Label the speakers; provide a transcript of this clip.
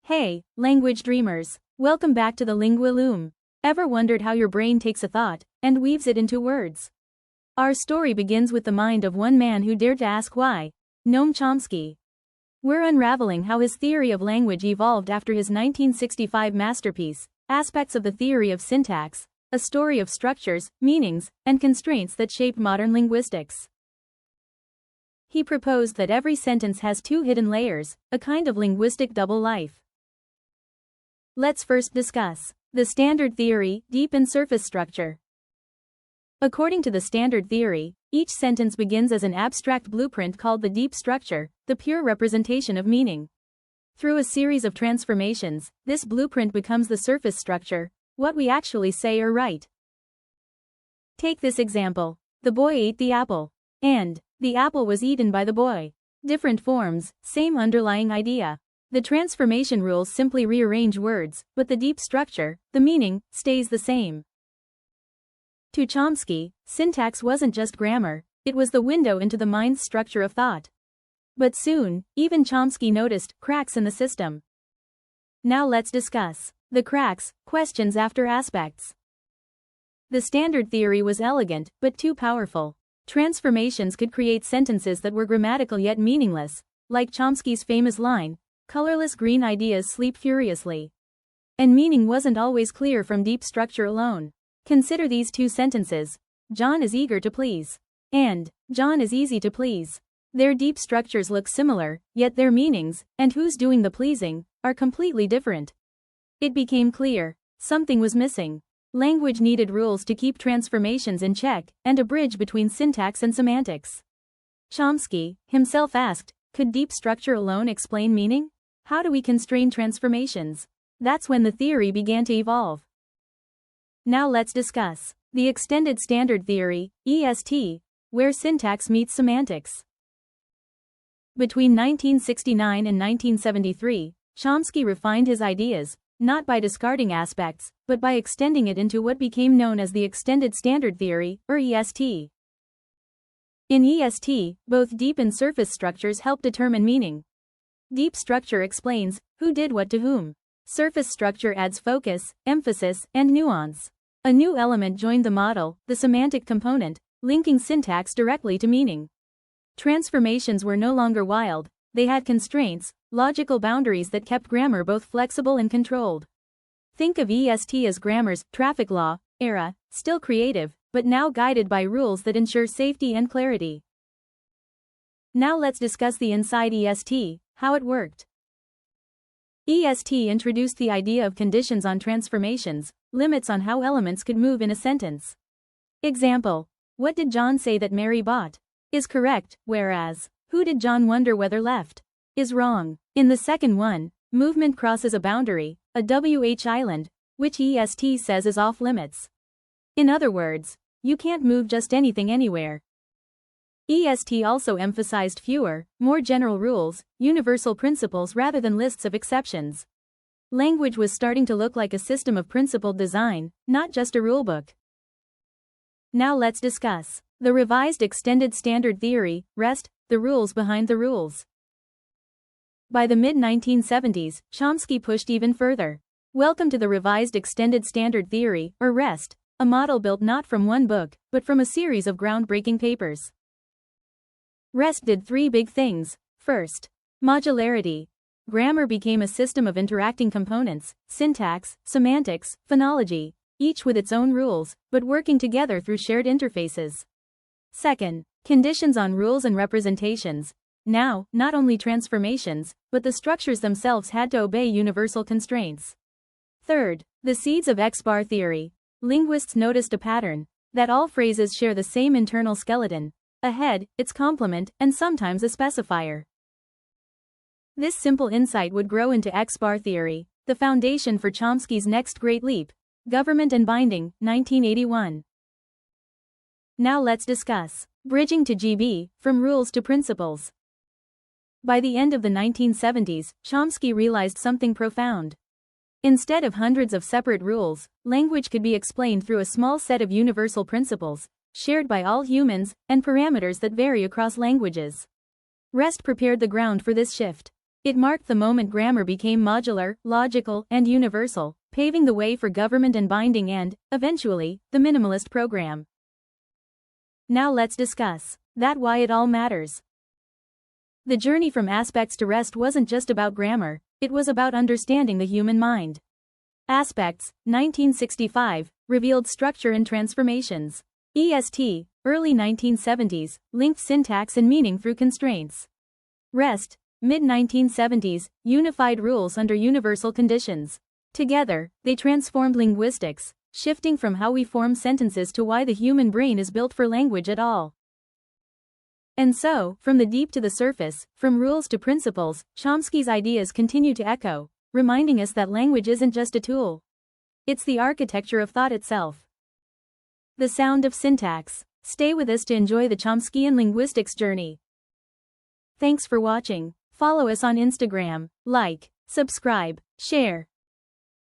Speaker 1: Hey, language dreamers! Welcome back to the Lingua Loom. Ever wondered how your brain takes a thought and weaves it into words? Our story begins with the mind of one man who dared to ask why, Noam Chomsky. We're unraveling how his theory of language evolved after his 1965 masterpiece, Aspects of the Theory of Syntax, a story of structures, meanings, and constraints that shaped modern linguistics. He proposed that every sentence has two hidden layers, a kind of linguistic double life. Let's first discuss the standard theory, deep and surface structure. According to the standard theory, each sentence begins as an abstract blueprint called the deep structure, the pure representation of meaning. Through a series of transformations, this blueprint becomes the surface structure, what we actually say or write. Take this example. The boy ate the apple. And the apple was eaten by the boy. Different forms, same underlying idea. The transformation rules simply rearrange words, but the deep structure, the meaning, stays the same. To Chomsky, syntax wasn't just grammar, it was the window into the mind's structure of thought. But soon, even Chomsky noticed cracks in the system. Now let's discuss the cracks, questions after aspects. The standard theory was elegant, but too powerful. Transformations could create sentences that were grammatical yet meaningless, like Chomsky's famous line, "Colorless green ideas sleep furiously." And meaning wasn't always clear from deep structure alone. Consider these two sentences. John is eager to please. And John is easy to please. Their deep structures look similar, yet their meanings, and who's doing the pleasing, are completely different. It became clear something was missing. Language needed rules to keep transformations in check, and a bridge between syntax and semantics. Chomsky himself asked, could deep structure alone explain meaning? How do we constrain transformations? That's when the theory began to evolve. Now let's discuss the extended standard theory, EST, where syntax meets semantics. Between 1969 and 1973, Chomsky refined his ideas, not by discarding aspects, but by extending it into what became known as the extended standard theory, or EST. In EST, both deep and surface structures help determine meaning. Deep structure explains who did what to whom. Surface structure adds focus, emphasis, and nuance. A new element joined the model, the semantic component, linking syntax directly to meaning. Transformations were no longer wild, they had constraints, logical boundaries that kept grammar both flexible and controlled. Think of EST as grammar's traffic law era, still creative, but now guided by rules that ensure safety and clarity. Now let's discuss the inside EST, how it worked. EST introduced the idea of conditions on transformations, limits on how elements could move in a sentence. Example: what did John say that Mary bought? Is correct, whereas, who did John wonder whether left? Is wrong. In the second one, movement crosses a boundary, a WH island, which EST says is off limits. In other words, you can't move just anything anywhere. EST also emphasized fewer, more general rules, universal principles rather than lists of exceptions. Language was starting to look like a system of principled design, not just a rulebook. Now let's discuss the revised extended standard theory, REST, the rules behind the rules. By the mid-1970s, Chomsky pushed even further. Welcome to the revised extended standard theory, or REST, a model built not from one book, but from a series of groundbreaking papers. REST did three big things. First, modularity. Grammar became a system of interacting components, syntax, semantics, phonology, each with its own rules, but working together through shared interfaces. Second, conditions on rules and representations. Now, not only transformations, but the structures themselves had to obey universal constraints. Third, the seeds of X-bar theory. Linguists noticed a pattern, that all phrases share the same internal skeleton, a head, its complement, and sometimes a specifier. This simple insight would grow into X-bar theory, the foundation for Chomsky's next great leap, Government and Binding, 1981. Now let's discuss bridging to GB, from rules to principles. By the end of the 1970s, Chomsky realized something profound. Instead of hundreds of separate rules, language could be explained through a small set of universal principles, shared by all humans, and parameters that vary across languages. REST prepared the ground for this shift. It marked the moment grammar became modular, logical, and universal, paving the way for government and binding and, eventually, the minimalist program. Now let's discuss why it all matters. The journey from aspects to rest wasn't just about grammar, it was about understanding the human mind. Aspects, 1965, revealed structure and transformations. EST, early 1970s, linked syntax and meaning through constraints. REST, mid-1970s, unified rules under universal conditions. Together, they transformed linguistics, shifting from how we form sentences to why the human brain is built for language at all. And so, from the deep to the surface, from rules to principles, Chomsky's ideas continue to echo, reminding us that language isn't just a tool. It's the architecture of thought itself. The sound of syntax. Stay with us to enjoy the Chomskyan linguistics journey. Thanks for watching. Follow us on Instagram, like, subscribe, share,